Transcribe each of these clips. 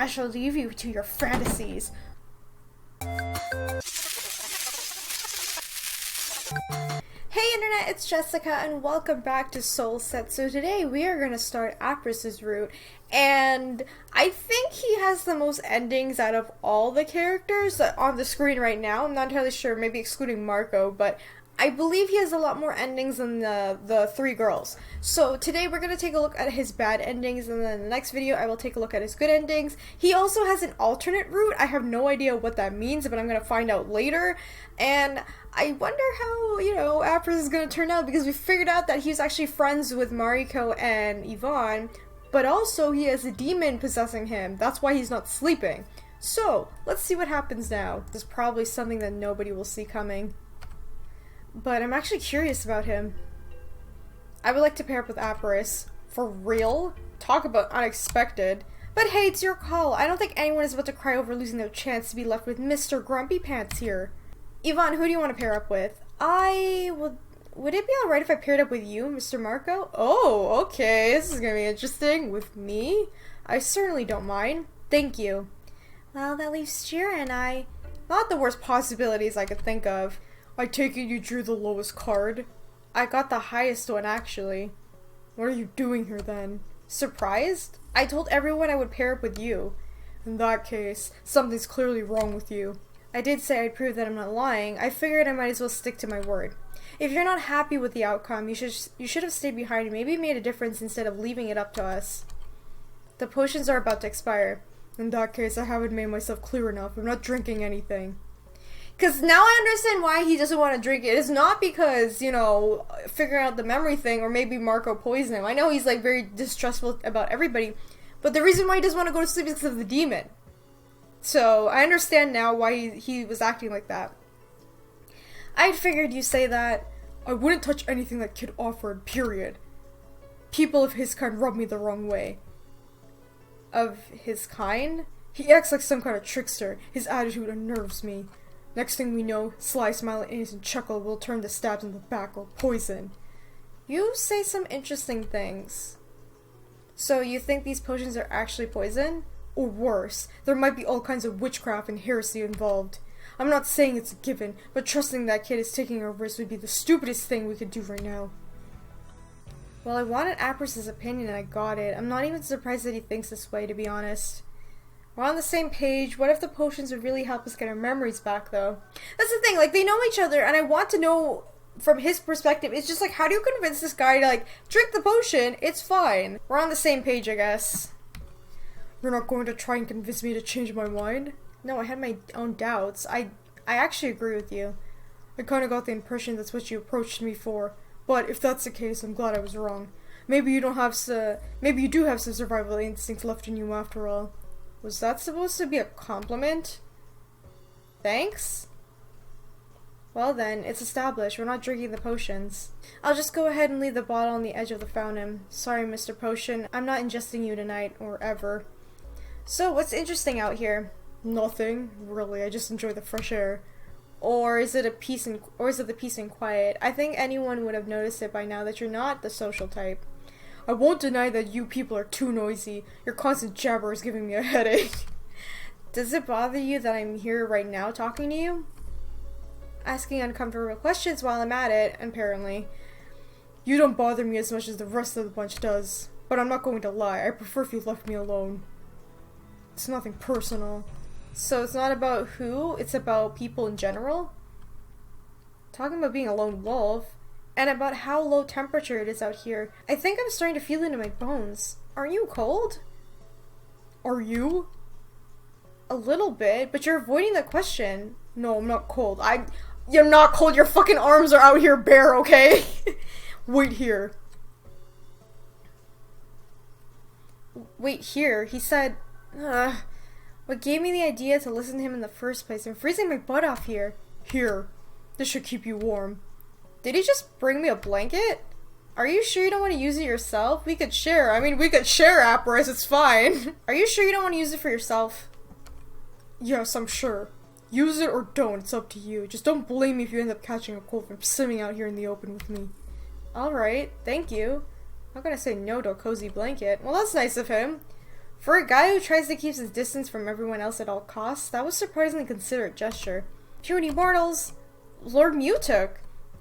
I shall leave you to your fantasies. Hey internet, it's Jessica and welcome back to SoulSet. So today we are going to start Apris' route, and I think he has the most endings out of all the characters on the screen right now. I'm not entirely sure, maybe excluding Mariko, but I believe he has a lot more endings than the three girls. So today we're going to take a look at his bad endings, and then in the next video I will take a look at his good endings. He also has an alternate route. I have no idea what that means, but I'm going to find out later. And I wonder how, Apris is going to turn out, because we figured out that he's actually friends with Mariko and Yvonne, but also he has a demon possessing him. That's why he's not sleeping. So, let's see what happens now. This is probably something that nobody will see coming. But I'm actually curious about him. I would like to pair up with Apris. For real? Talk about unexpected. But hey, it's your call. I don't think anyone is about to cry over losing their chance to be left with Mr. Grumpy Pants here. Yvonne, who do you want to pair up with? Would it be alright if I paired up with you, Mr. Mariko? Oh, okay. This is gonna be interesting. With me? I certainly don't mind. Thank you. Well, that leaves Shira and I. Not the worst possibilities I could think of. I take it you drew the lowest card? I got the highest one, actually. What are you doing here, then? Surprised? I told everyone I would pair up with you. In that case, something's clearly wrong with you. I did say I'd prove that I'm not lying. I figured I might as well stick to my word. If you're not happy with the outcome, you should have stayed behind and maybe made a difference instead of leaving it up to us. The potions are about to expire. In that case, I haven't made myself clear enough. I'm not drinking anything. Because now I understand why he doesn't want to drink it. It's not because, figuring out the memory thing or maybe Mariko poisoned him. I know he's, very distrustful about everybody. But the reason why he doesn't want to go to sleep is because of the demon. So, I understand now why he was acting like that. I'd figured you'd say that. I wouldn't touch anything that kid offered, period. People of his kind rub me the wrong way. Of his kind? He acts like some kind of trickster. His attitude unnerves me. Next thing we know, sly smile and innocent chuckle will turn to stabs in the back or poison. You say some interesting things. So you think these potions are actually poison? Or worse, there might be all kinds of witchcraft and heresy involved. I'm not saying it's a given, but trusting that kid is taking a risk would be the stupidest thing we could do right now. Well, I wanted Apris' opinion and I got it. I'm not even surprised that he thinks this way, to be honest. We're on the same page. What if the potions would really help us get our memories back, though? That's the thing, they know each other, and I want to know from his perspective. It's just how do you convince this guy to, drink the potion? It's fine. We're on the same page, I guess. You're not going to try and convince me to change my mind? No, I had my own doubts. I actually agree with you. I kind of got the impression that's what you approached me for. But if that's the case, I'm glad I was wrong. Maybe you do have some survival instincts left in you after all. Was that supposed to be a compliment? Thanks? Well then, it's established. We're not drinking the potions. I'll just go ahead and leave the bottle on the edge of the fountain. Sorry, Mr. Potion. I'm not ingesting you tonight, or ever. So, what's interesting out here? Nothing. Really, I just enjoy the fresh air. Or is it the peace and quiet? I think anyone would have noticed it by now that you're not the social type. I won't deny that you people are too noisy. Your constant jabber is giving me a headache. Does it bother you that I'm here right now talking to you? Asking uncomfortable questions while I'm at it, apparently. You don't bother me as much as the rest of the bunch does. But I'm not going to lie. I prefer if you left me alone. It's nothing personal. So it's not about who, it's about people in general? Talking about being a lone wolf. And about how low temperature it is out here. I think I'm starting to feel it in my bones. Aren't you cold? Are you? A little bit, but you're avoiding the question. No, I'm not cold. You're not cold, your fucking arms are out here bare, okay? Wait here. Wait here? He said, what gave me the idea to listen to him in the first place? I'm freezing my butt off here. Here. This should keep you warm. Did he just bring me a blanket? Are you sure you don't want to use it yourself? We could share. I mean, we could share, Apris. It's fine. Are you sure you don't want to use it for yourself? Yes, I'm sure. Use it or don't. It's up to you. Just don't blame me if you end up catching a cold from sitting out here in the open with me. Alright. Thank you. I'm not gonna say no to a cozy blanket. Well, that's nice of him. For a guy who tries to keep his distance from everyone else at all costs, that was a surprisingly considerate gesture. Puny mortals! Lord Mutuk!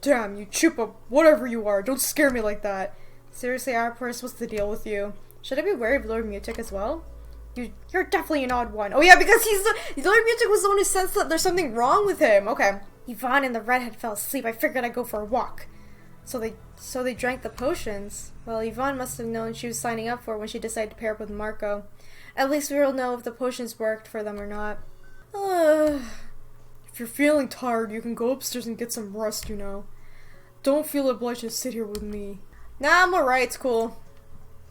Damn, you chupa, whatever you are, don't scare me like that. Seriously, Apris, what's the deal with you? Should I be wary of Lord Mutuk as well? You're definitely an odd one. Oh yeah, because Lord Mutuk was the one who sensed that there's something wrong with him. Okay. Yvonne and the redhead fell asleep. I figured I'd go for a walk. So they drank the potions. Well, Yvonne must have known she was signing up for it when she decided to pair up with Mariko. At least we'll know if the potions worked for them or not. If you're feeling tired, you can go upstairs and get some rest, you know. Don't feel obliged to sit here with me. Nah, I'm alright, it's cool.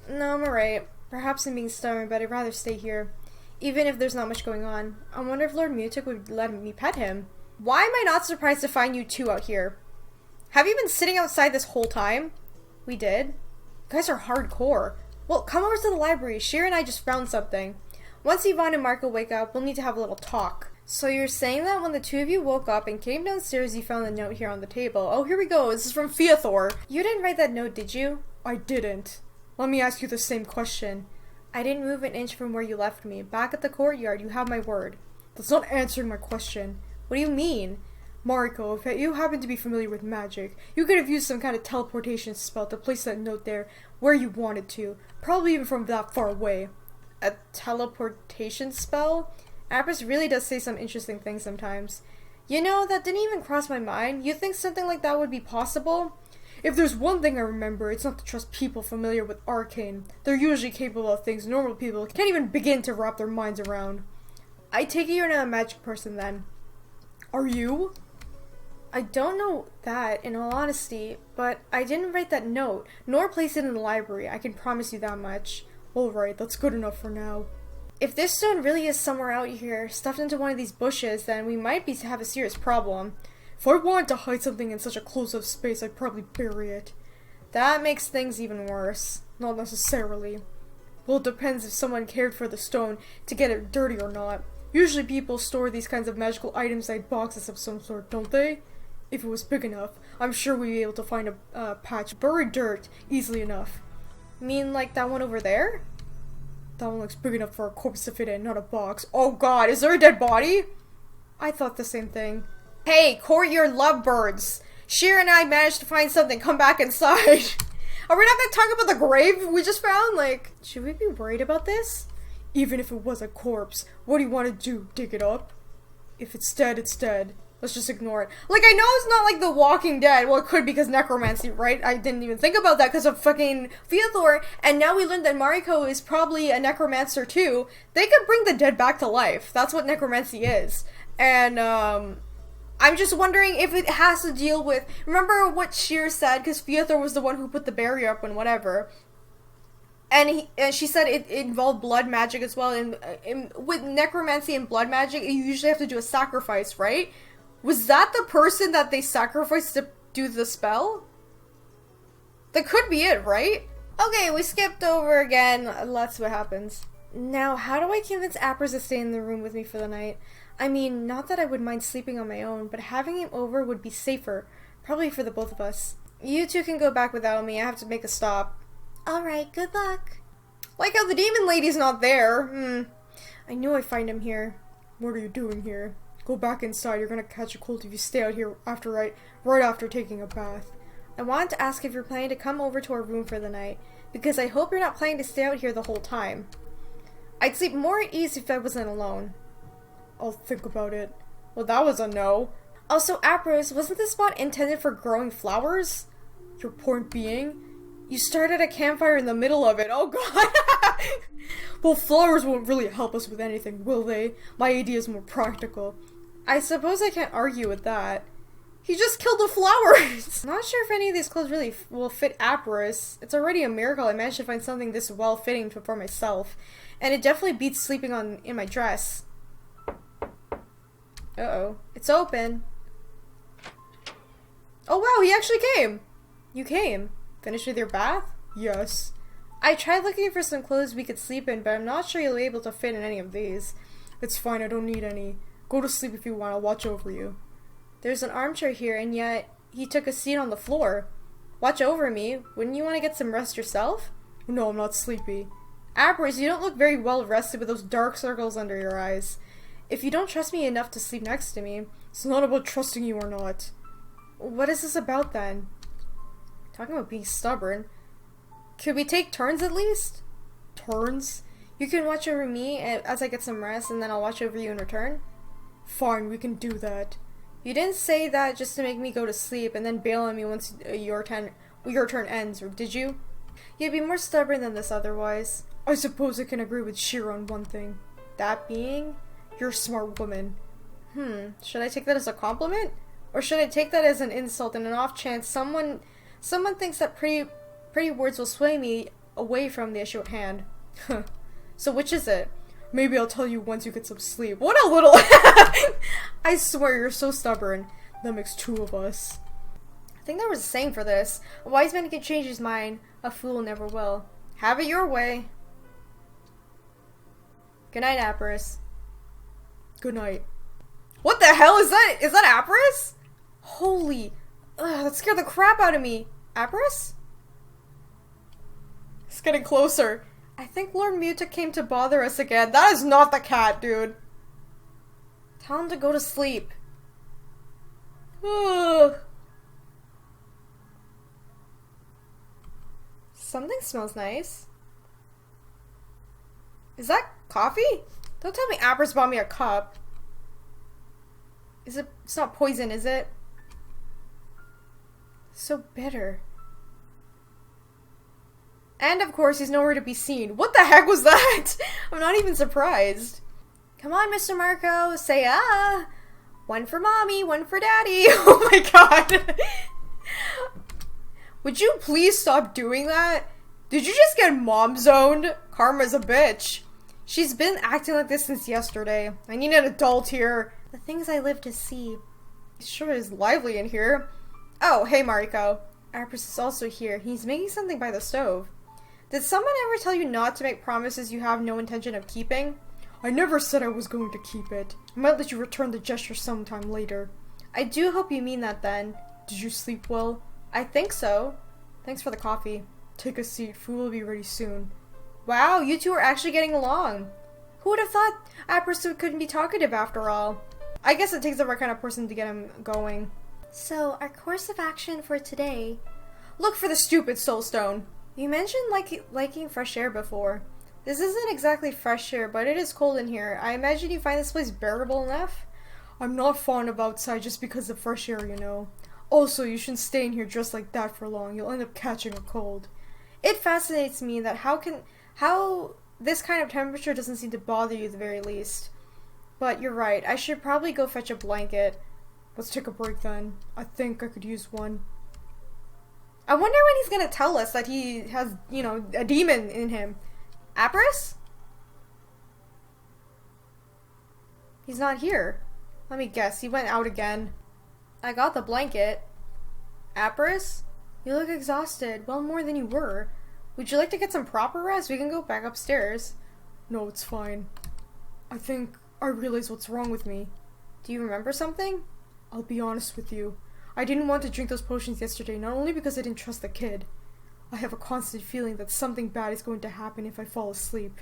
No, I'm alright. Perhaps I'm being stubborn, but I'd rather stay here. Even if there's not much going on. I wonder if Lord Mutuk would let me pet him. Why am I not surprised to find you two out here? Have you been sitting outside this whole time? We did. You guys are hardcore. Well, come over to the library. Sheer and I just found something. Once Yvonne and Mariko wake up, we'll need to have a little talk. So you're saying that when the two of you woke up and came downstairs, you found the note here on the table. Oh, here we go. This is from Theothor. You didn't write that note, did you? I didn't. Let me ask you the same question. I didn't move an inch from where you left me. Back at the courtyard, you have my word. That's not answering my question. What do you mean? Mariko, if you happen to be familiar with magic, you could have used some kind of teleportation spell to place that note there where you wanted to. Probably even from that far away. A teleportation spell? Apris really does say some interesting things sometimes. You know, that didn't even cross my mind. You think something like that would be possible? If there's one thing I remember, it's not to trust people familiar with arcane. They're usually capable of things normal people can't even begin to wrap their minds around. I take it you're not a magic person then. Are you? I don't know that, in all honesty, but I didn't write that note, nor place it in the library. I can promise you that much. Alright, that's good enough for now. If this stone really is somewhere out here, stuffed into one of these bushes, then we might have a serious problem. If I wanted to hide something in such a close-up space, I'd probably bury it. That makes things even worse. Not necessarily. Well, it depends if someone cared for the stone to get it dirty or not. Usually people store these kinds of magical items in boxes of some sort, don't they? If it was big enough, I'm sure we'd be able to find a patch buried dirt easily enough. Mean like that one over there? That one looks big enough for a corpse to fit in, not a box. Oh god, is there a dead body? I thought the same thing. Hey, courtyard lovebirds! Sheer and I managed to find something, come back inside! Are we not gonna talk about the grave we just found? Like, should we be worried about this? Even if it was a corpse, what do you want to do, dig it up? If it's dead, it's dead. Let's just ignore it. Like, I know it's not like The Walking Dead. Well, it could because necromancy, right? I didn't even think about that because of fucking Theothor. And now we learned that Mariko is probably a necromancer too. They could bring the dead back to life. That's what necromancy is. And, I'm just wondering if it has to deal with... Remember what Sheer said? Because Theothor was the one who put the barrier up and whatever. And she said it involved blood magic as well. And with necromancy and blood magic, you usually have to do a sacrifice, right? Was that the person that they sacrificed to do the spell? That could be it, right? Okay, we skipped over again. Let's see what happens. Now, how do I convince Apris to stay in the room with me for the night? I mean, not that I would mind sleeping on my own, but having him over would be safer. Probably for the both of us. You two can go back without me. I have to make a stop. Alright, good luck. Like how the demon lady's not there. I knew I'd find him here. What are you doing here? Go back inside. You're gonna catch a cold if you stay out here right after taking a bath. I wanted to ask if you're planning to come over to our room for the night, because I hope you're not planning to stay out here the whole time. I'd sleep more at ease if I wasn't alone. I'll think about it. Well, that was a no. Also, Apris, wasn't this spot intended for growing flowers? Your point being, you started a campfire in the middle of it. Oh god! Well, flowers won't really help us with anything, will they? My idea is more practical. I suppose I can't argue with that. He just killed the flowers! I'm not sure if any of these clothes really will fit Apris. It's already a miracle I managed to find something this well-fitting for myself. And it definitely beats sleeping in my dress. Uh-oh. It's open. Oh wow, he actually came! You came. Finished with your bath? Yes. I tried looking for some clothes we could sleep in, but I'm not sure you'll be able to fit in any of these. It's fine, I don't need any. Go to sleep if you want, I'll watch over you. There's an armchair here, and yet he took a seat on the floor. Watch over me. Wouldn't you want to get some rest yourself? No, I'm not sleepy. Apris, you don't look very well rested with those dark circles under your eyes. If you don't trust me enough to sleep next to me, it's not about trusting you or not. What is this about then? Talking about being stubborn. Could we take turns at least? Turns? You can watch over me as I get some rest, and then I'll watch over you in return? Fine, we can do that. You didn't say that just to make me go to sleep and then bail on me once your turn ends, or did you? You'd be more stubborn than this otherwise. I suppose I can agree with Shira on one thing. That being, you're a smart woman. Should I take that as a compliment? Or should I take that as an insult and an off chance someone thinks that pretty words will sway me away from the issue at hand? So which is it? Maybe I'll tell you once you get some sleep. What a little... I swear, you're so stubborn. That makes two of us. I think there was a saying for this. A wise man can change his mind. A fool never will. Have it your way. Good night, Apris. Good night. What the hell is that? Is that Apris? Holy... Ugh, that scared the crap out of me. Apris? It's getting closer. I think Lord Muta came to bother us again. That is not the cat, dude. Tell him to go to sleep. Ugh. Something smells nice. Is that coffee? Don't tell me Apris bought me a cup. It's not poison, is it? So bitter. And of course, he's nowhere to be seen. What the heck was that? I'm not even surprised. Come on, Mr. Mariko, say ah. One for mommy, one for daddy. Oh my god. Would you please stop doing that? Did you just get mom zoned? Karma's a bitch. She's been acting like this since yesterday. I need an adult here. The things I live to see. It sure is lively in here. Oh, hey Mariko. Apris is also here. He's making something by the stove. Did someone ever tell you not to make promises you have no intention of keeping? I never said I was going to keep it. I might let you return the gesture sometime later. I do hope you mean that then. Did you sleep well? I think so. Thanks for the coffee. Take a seat. Food will be ready soon. Wow, you two are actually getting along. Who would have thought Apris couldn't be talkative after all? I guess it takes the right kind of person to get him going. So, our course of action for today... Look for the stupid soulstone! You mentioned liking fresh air before. This isn't exactly fresh air, but it is cold in here. I imagine you find this place bearable enough? I'm not fond of outside just because of fresh air, you know. Also, you shouldn't stay in here dressed like that for long. You'll end up catching a cold. It fascinates me that how this kind of temperature doesn't seem to bother you at the very least. But you're right. I should probably go fetch a blanket. Let's take a break then. I think I could use one. I wonder when he's gonna tell us that he has, you know, a demon in him. Apris? He's not here. Let me guess. He went out again. I got the blanket. Apris? You look exhausted. Well, more than you were. Would you like to get some proper rest? We can go back upstairs. No, it's fine. I think I realize what's wrong with me. Do you remember something? I'll be honest with you. I didn't want to drink those potions yesterday, not only because I didn't trust the kid. I have a constant feeling that something bad is going to happen if I fall asleep.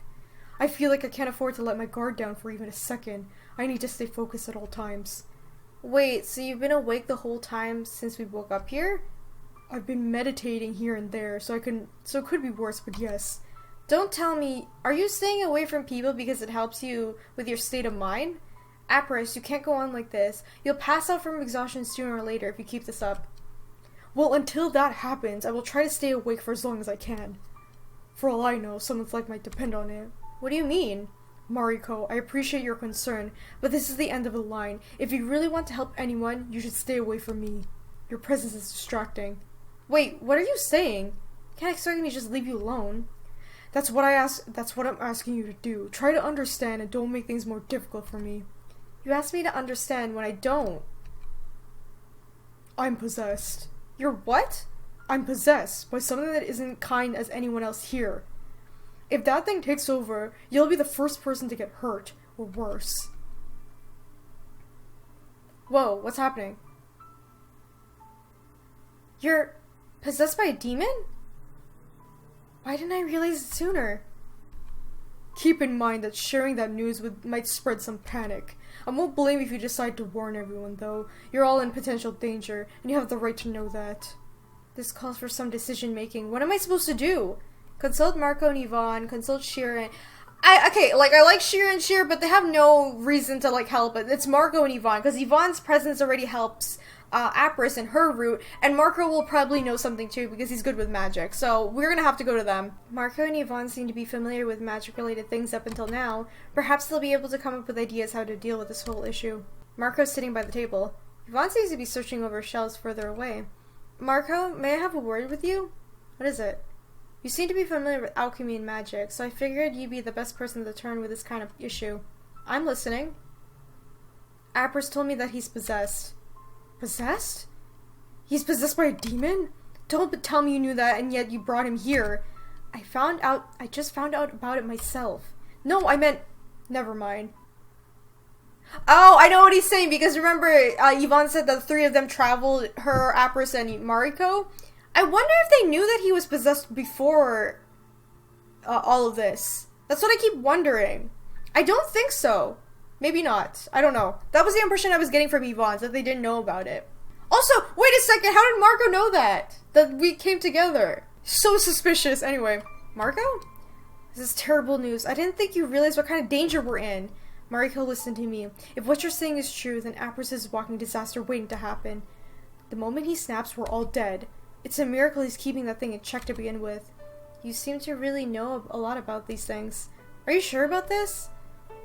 I feel like I can't afford to let my guard down for even a second. I need to stay focused at all times. Wait, so you've been awake the whole time since we woke up here? I've been meditating here and there, so it could be worse, but yes. Don't tell me, are you staying away from people because it helps you with your state of mind? Apris, you can't go on like this. You'll pass out from exhaustion sooner or later if you keep this up. Well, until that happens, I will try to stay awake for as long as I can. For all I know, someone's life might depend on it. What do you mean? Mariko, I appreciate your concern, but this is the end of the line. If you really want to help anyone, you should stay away from me. Your presence is distracting. Wait, what are you saying? Can't expect me to just leave you alone. That's what I'm asking you to do. Try to understand and don't make things more difficult for me. You asked me to understand when I don't. I'm possessed. You're what? I'm possessed by something that isn't kind as anyone else here. If that thing takes over, you'll be the first person to get hurt, or worse. Whoa, what's happening? You're possessed by a demon? Why didn't I realize it sooner? Keep in mind that sharing that news might spread some panic. I won't blame you if you decide to warn everyone, though. You're all in potential danger, and you have the right to know that. This calls for some decision-making. What am I supposed to do? Consult Mariko and Yvonne, consult Sheer. I like Sheer and Sheer, but they have no reason to, help it. It's Mariko and Yvonne, because Yvonne's presence already helps Apris in her route, and Mariko will probably know something too because he's good with magic, so we're gonna have to go to them. Mariko and Yvonne seem to be familiar with magic-related things up until now. Perhaps they'll be able to come up with ideas how to deal with this whole issue. Mariko's sitting by the table. Yvonne seems to be searching over shelves further away. Mariko, may I have a word with you? What is it? You seem to be familiar with alchemy and magic, so I figured you'd be the best person to turn with this kind of issue. I'm listening. Apris told me that he's possessed. Possessed? He's possessed by a demon? Don't tell me you knew that and yet you brought him here. I just found out about it myself. No, I meant... Never mind. Oh, I know what he's saying, because remember, Yvonne said that the three of them traveled, her, Apris, and Mariko? I wonder if they knew that he was possessed before all of this. That's what I keep wondering. I don't think so. Maybe not. I don't know. That was the impression I was getting from Yvonne, that they didn't know about it. Also, wait a second, how did Mariko know that? That we came together? So suspicious. Anyway, Mariko? This is terrible news. I didn't think you realized what kind of danger we're in. Mariko, listen to me. If what you're saying is true, then Apris is a walking disaster waiting to happen. The moment he snaps, we're all dead. It's a miracle he's keeping that thing in check to begin with. You seem to really know a lot about these things. Are you sure about this?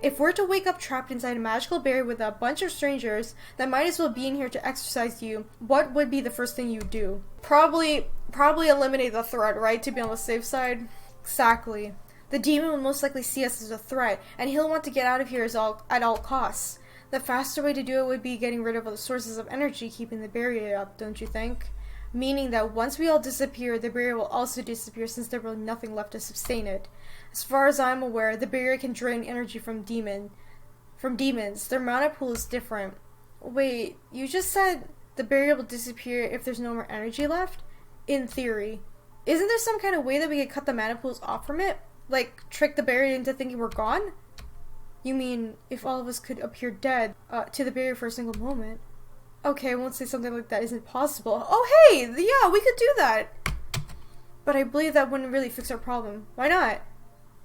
If we're to wake up trapped inside a magical barrier with a bunch of strangers that might as well be in here to exorcise you, what would be the first thing you'd do? Probably eliminate the threat, right? To be on the safe side? Exactly. The demon will most likely see us as a threat, and he'll want to get out of here at all costs. The faster way to do it would be getting rid of all the sources of energy keeping the barrier up, don't you think? Meaning that once we all disappear, the barrier will also disappear since there will be nothing left to sustain it. As far as I'm aware, the barrier can drain energy from demons. Their mana pool is different. Wait, you just said the barrier will disappear if there's no more energy left? In theory. Isn't there some kind of way that we could cut the mana pools off from it? Like, trick the barrier into thinking we're gone? You mean, if all of us could appear dead to the barrier for a single moment? Okay, I won't say something like that isn't possible. Oh, hey! Yeah, we could do that! But I believe that wouldn't really fix our problem. Why not?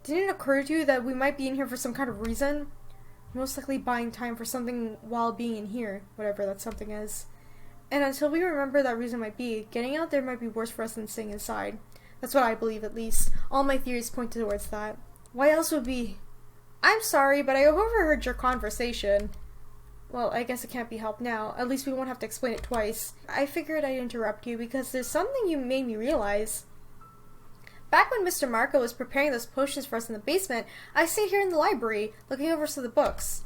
Didn't it occur to you that we might be in here for some kind of reason? Most likely buying time for something while being in here, whatever that something is. And until we remember that reason might be, getting out there might be worse for us than staying inside. That's what I believe, at least. All my theories point towards that. Why else would be? I'm sorry, but I overheard your conversation. Well, I guess it can't be helped now. At least we won't have to explain it twice. I figured I'd interrupt you because there's something you made me realize. Back when Mr. Mariko was preparing those potions for us in the basement, I stayed here in the library, looking over some of the books.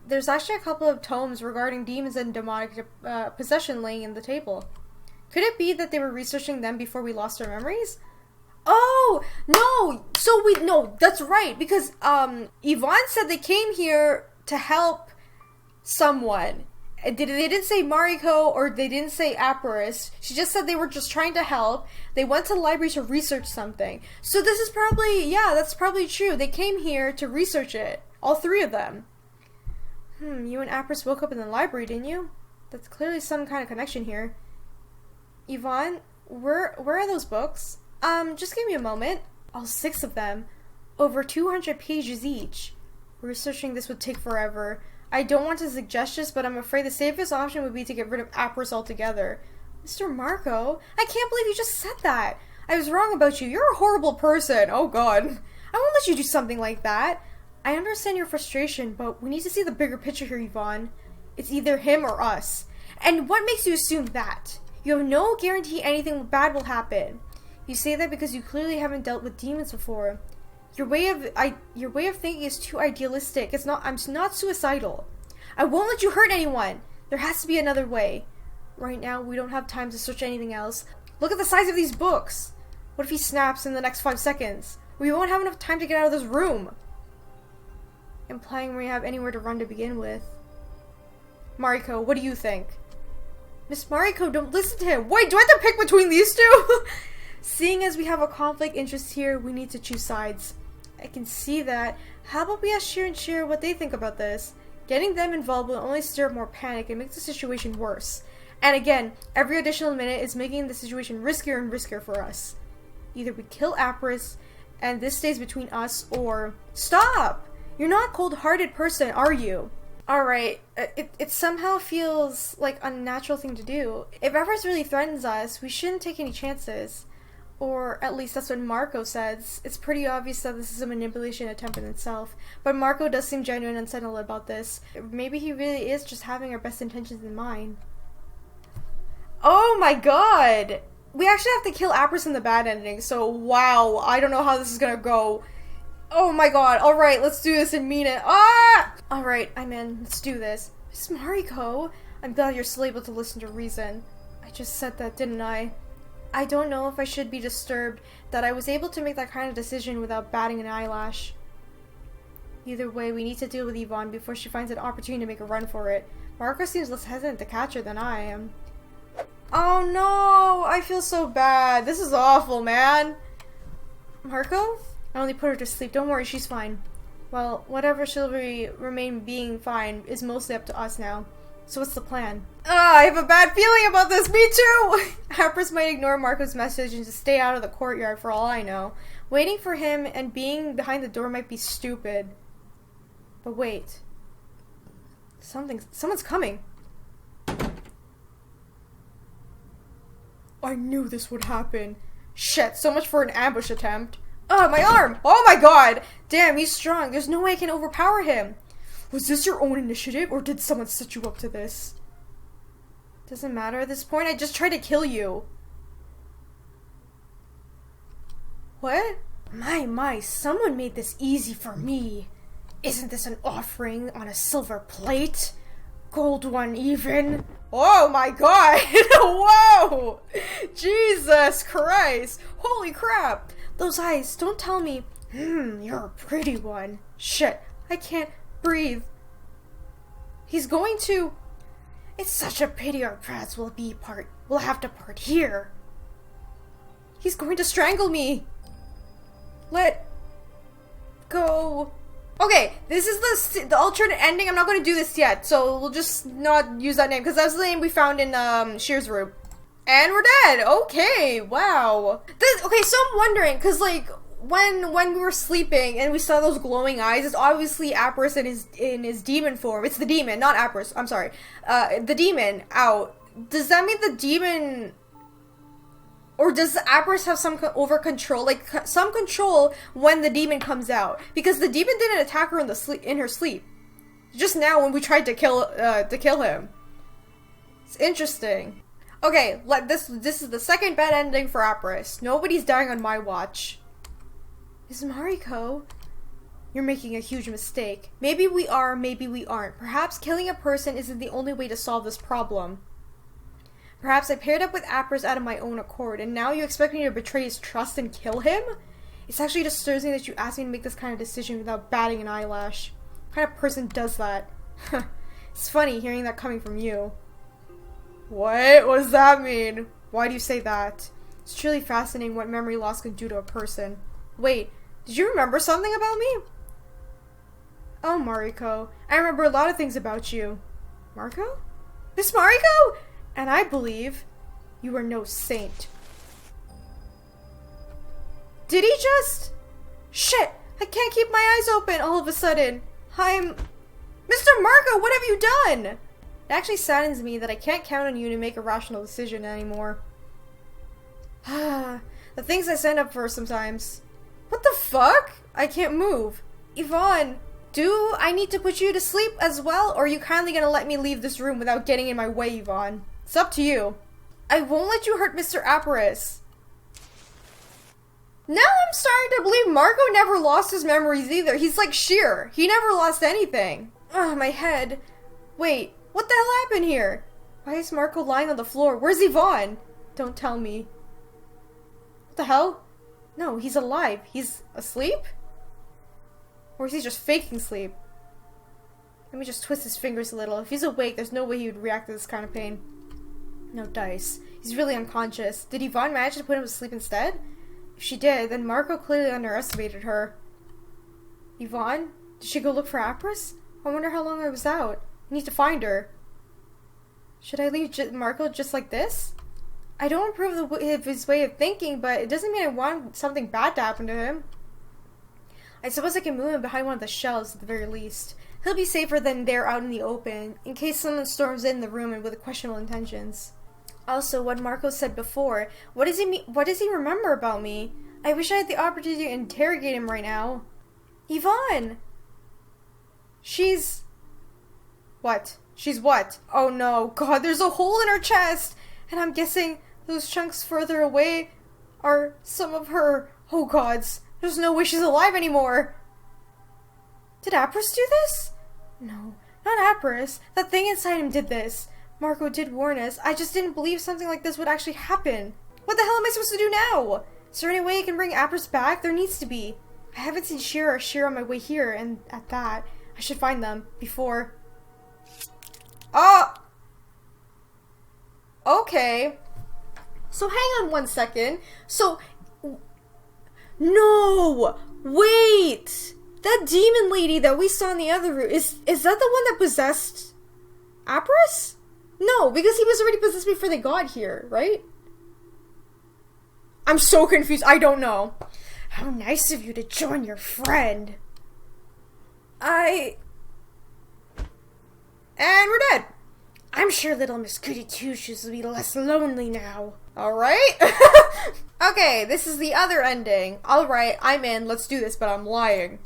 There's actually a couple of tomes regarding demons and demonic possession laying in the table. Could it be that they were researching them before we lost our memories? Oh, no! No, that's right, because, Yvonne said they came here to help someone. They didn't say Mariko or they didn't say Apris. She just said they were just trying to help. They went to the library to research something. So this is probably, yeah, that's probably true. They came here to research it. All three of them. You and Apris woke up in the library, didn't you? That's clearly some kind of connection here. Yvonne, where are those books? Just give me a moment. All 6 of them. Over 200 pages each. Researching this would take forever. I don't want to suggest this, but I'm afraid the safest option would be to get rid of Apris altogether. Mr. Mariko, I can't believe you just said that. I was wrong about you. You're a horrible person. Oh god. I won't let you do something like that. I understand your frustration, but we need to see the bigger picture here, Yvonne. It's either him or us. And what makes you assume that? You have no guarantee anything bad will happen. You say that because you clearly haven't dealt with demons before. Your way of thinking is too idealistic. I'm not suicidal. I won't let you hurt anyone. There has to be another way. Right now, we don't have time to search anything else. Look at the size of these books. What if he snaps in the next 5 seconds? We won't have enough time to get out of this room. Implying we have anywhere to run to begin with. Mariko, what do you think? Miss Mariko, don't listen to him. Wait, do I have to pick between these two? Seeing as we have a conflict interest here, we need to choose sides. I can see that. How about we ask Sheer and Sheer what they think about this? Getting them involved will only stir up more panic and make the situation worse. And again, every additional minute is making the situation riskier and riskier for us. Either we kill Apris, and this stays between us, or... Stop! You're not a cold-hearted person, are you? Alright, it somehow feels like a unnatural thing to do. If Apris really threatens us, we shouldn't take any chances. Or at least that's what Mariko says. It's pretty obvious that this is a manipulation attempt in itself. But Mariko does seem genuine and unsettled about this. Maybe he really is just having our best intentions in mind. Oh my god! We actually have to kill Apris in the bad ending, so wow, I don't know how this is gonna go. Oh my god, alright, let's do this and mean it. Ah! Alright, I'm in. Let's do this. Miss Mariko, I'm glad you're still able to listen to reason. I just said that, didn't I? I don't know if I should be disturbed that I was able to make that kind of decision without batting an eyelash. Either way, we need to deal with Yvonne before she finds an opportunity to make a run for it. Mariko seems less hesitant to catch her than I am. Oh no! I feel so bad. This is awful, man. Mariko? I only put her to sleep. Don't worry, she's fine. Well, whatever she'll remain being fine is mostly up to us now. So what's the plan? I have a bad feeling about this. Me too! Apris might ignore Mariko's message and just stay out of the courtyard for all I know. Waiting for him and being behind the door might be stupid. But wait. Someone's coming. I knew this would happen. Shit, so much for an ambush attempt. My arm! Oh my god! Damn, he's strong. There's no way I can overpower him. Was this your own initiative, or did someone set you up to this? Doesn't matter at this point, I just tried to kill you. What? My, someone made this easy for me. Isn't this an offering on a silver plate? Gold one even? Oh my god! Whoa! Jesus Christ! Holy crap! Those eyes, don't tell me. You're a pretty one. Shit, I can't breathe. He's going to... It's such a pity our paths will have to part here. He's going to strangle me. Let go. Okay, this is the alternate ending. I'm not going to do this yet, so we'll just not use that name, because that's the name we found in Sheer's room. And we're dead. Okay, wow. Okay, so I'm wondering, because like when we were sleeping and we saw those glowing eyes, it's obviously Apris in his demon form. It's the demon, not Apris. I'm sorry. The demon out. Does that mean the demon, or does Apris have some over control, like some control when the demon comes out? Because the demon didn't attack her in her sleep. Just now when we tried to kill him. It's interesting. Okay, this is the second bad ending for Apris. Nobody's dying on my watch. Miss Mariko, you're making a huge mistake. Maybe we are, maybe we aren't. Perhaps killing a person isn't the only way to solve this problem. Perhaps I paired up with Apris out of my own accord, and now you expect me to betray his trust and kill him? It's actually disturbing that you asked me to make this kind of decision without batting an eyelash. What kind of person does that? It's funny hearing that coming from you. What? What does that mean? Why do you say that? It's truly fascinating what memory loss can do to a person. Wait, did you remember something about me? Oh, Mariko, I remember a lot of things about you. Mariko? Miss Mariko? And I believe you are no saint. Did he just... Shit, I can't keep my eyes open all of a sudden. Mr. Mariko, what have you done? It actually saddens me that I can't count on you to make a rational decision anymore. The things I stand up for sometimes. What the fuck? I can't move. Yvonne, do I need to put you to sleep as well, or are you kindly gonna let me leave this room without getting in my way, Yvonne? It's up to you. I won't let you hurt Mr. Apris. Now I'm starting to believe Mariko never lost his memories either. He's like Sheer. He never lost anything. Ugh, my head. Wait, what the hell happened here? Why is Mariko lying on the floor? Where's Yvonne? Don't tell me. What the hell? No, he's alive. He's asleep? Or is he just faking sleep? Let me just twist his fingers a little. If he's awake, there's no way he would react to this kind of pain. No dice. He's really unconscious. Did Yvonne manage to put him to sleep instead? If she did, then Mariko clearly underestimated her. Yvonne? Did she go look for Apris? I wonder how long I was out. I need to find her. Should I leave Marco just like this? I don't approve of his way of thinking, but it doesn't mean I want something bad to happen to him. I suppose I can move him behind one of the shelves at the very least. He'll be safer than there out in the open, in case someone storms in the room and with questionable intentions. Also, what Marco said before, what does he mean? What does he remember about me? I wish I had the opportunity to interrogate him right now. Yvonne! She's... What? She's what? Oh no, God, there's a hole in her chest! And I'm guessing those chunks further away are some of her... Oh gods, there's no way she's alive anymore! Did Apris do this? No, not Apris. That thing inside him did this. Marco did warn us. I just didn't believe something like this would actually happen. What the hell am I supposed to do now? Is there any way I can bring Apris back? There needs to be. I haven't seen Shira or Shira on my way here, and at that, I should find them before... Oh! Okay. So hang on one second. So... No! Wait! That demon lady that we saw in the other room, is that the one that possessed Apris? No, because he was already possessed before they got here, right? I'm so confused. I don't know. How nice of you to join your friend. And we're dead. I'm sure little Miss Goody Two-Shoes will be less lonely now. Alright? Okay, this is the other ending. Alright, I'm in. Let's do this, but I'm lying.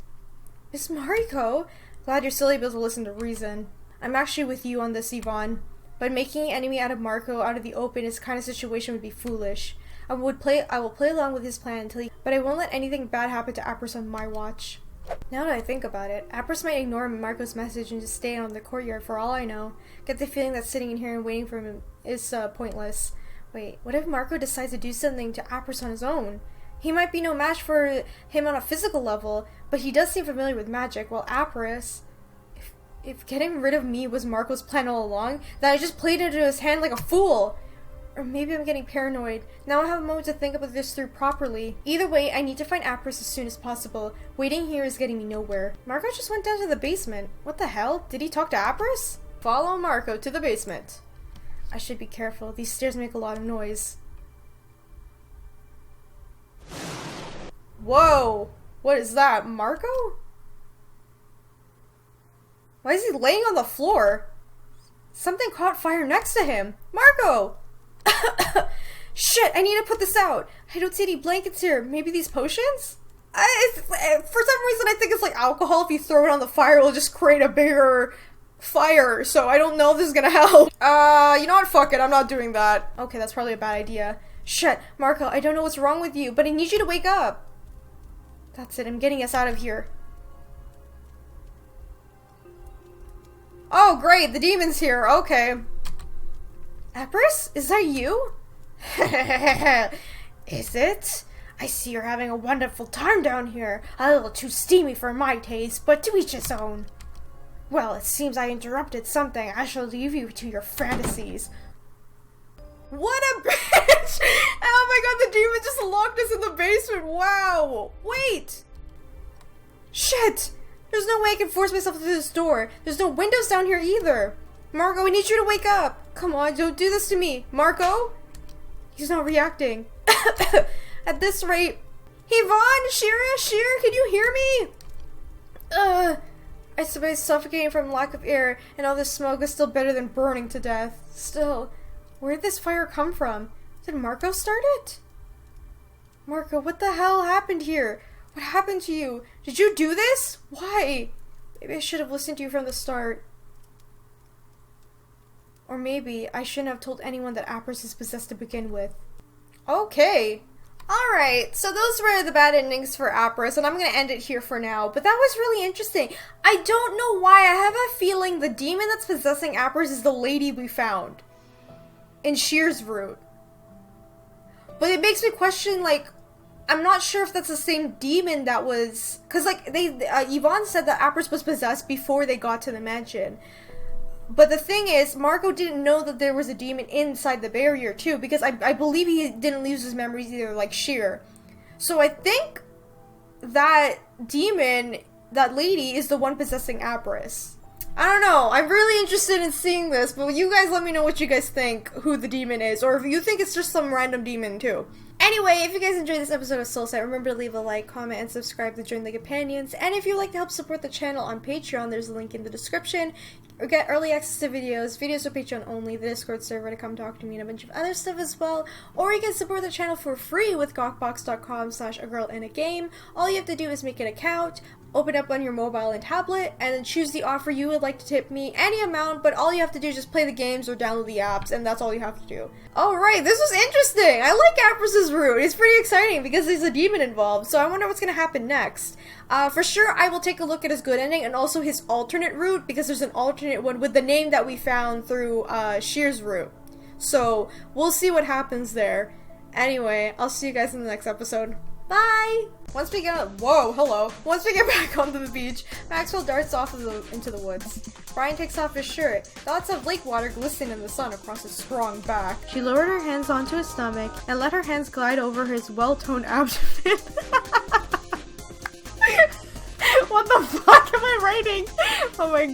Miss Mariko, glad you're still able to listen to reason. I'm actually with you on this, Yvonne. But making an enemy out of Marco out of the open is the kind of situation would be foolish. I will play along with his plan but I won't let anything bad happen to Apris on my watch. Now that I think about it, Apris might ignore Marco's message and just stay out in the courtyard for all I know. Get the feeling that sitting in here and waiting for him is pointless. Wait, what if Marco decides to do something to Apris on his own? He might be no match for him on a physical level, but he does seem familiar with magic, while Apris... If getting rid of me was Marco's plan all along, then I just played into his hand like a fool! Or maybe I'm getting paranoid. Now I have a moment to think about this through properly. Either way, I need to find Apris as soon as possible. Waiting here is getting me nowhere. Marco just went down to the basement. What the hell? Did he talk to Apris? Follow Marco to the basement. I should be careful. These stairs make a lot of noise. Whoa! What is that? Marco? Why is he laying on the floor? Something caught fire next to him. Marco! Shit, I need to put this out. I don't see any blankets here. Maybe these potions? For some reason I think it's like alcohol. If you throw it on the fire, it'll just create a bigger fire. So I don't know if this is gonna help. You know what? Fuck it. I'm not doing that. Okay, that's probably a bad idea. Shit, Marco, I don't know what's wrong with you, but I need you to wake up. That's it. I'm getting us out of here. Oh, great. The demon's here. Okay. Apris? Is that you? Is it? I see you're having a wonderful time down here. A little too steamy for my taste, but to each his own. Well, it seems I interrupted something. I shall leave you to your fantasies. What a bitch! Oh my god, the demon just locked us in the basement. Wow. Wait. Shit. There's no way I can force myself through this door. There's no windows down here either. Marco, I need you to wake up. Come on, don't do this to me. Marco? He's not reacting. At this rate... Yvonne, Shira, can you hear me? I suppose suffocating from lack of air and all this smoke is still better than burning to death. Still, where did this fire come from? Did Marco start it? Marco, what the hell happened here? What happened to you? Did you do this? Why? Maybe I should have listened to you from the start. Or maybe I shouldn't have told anyone that Apris is possessed to begin with. Okay. Alright, so those were the bad endings for Apris, and I'm going to end it here for now. But that was really interesting. I don't know why. I have a feeling the demon that's possessing Apris is the lady we found in Shear's route. But it makes me question, like, I'm not sure if that's the same demon that was... Because, like, Yvonne said that Apris was possessed before they got to the mansion. But the thing is, Marco didn't know that there was a demon inside the barrier, too. Because I believe he didn't lose his memories either, like Sheer. So I think that demon that lady is the one possessing Apris. I don't know, I'm really interested in seeing this, but you guys let me know what you guys think who the demon is, or if you think it's just some random demon too. Anyway, if you guys enjoyed this episode of SoulSet, remember to leave a like, comment, and subscribe to join the companions. And if you'd like to help support the channel on Patreon, there's a link in the description. Or get early access to videos for Patreon only, the Discord server to come talk to me, and a bunch of other stuff as well. Or you can support the channel for free with gawkbox.com/AGirlAndAGame. All you have to do is make an account, open up on your mobile and tablet, and then choose the offer you would like to tip me, any amount, but all you have to do is just play the games or download the apps, and that's all you have to do. Alright, this was interesting! I like Apris' route. It's pretty exciting because there's a demon involved, so I wonder what's gonna happen next. For sure, I will take a look at his good ending and also his alternate route, because there's an alternate one with the name that we found through Sheer's route. So, we'll see what happens there. Anyway, I'll see you guys in the next episode. Bye! Once we get Once we get back onto the beach, Maxwell darts off into the woods. Brian takes off his shirt. Dots of lake water glisten in the sun across his strong back. She lowered her hands onto his stomach and let her hands glide over his well-toned abdomen. What the fuck am I writing? Oh my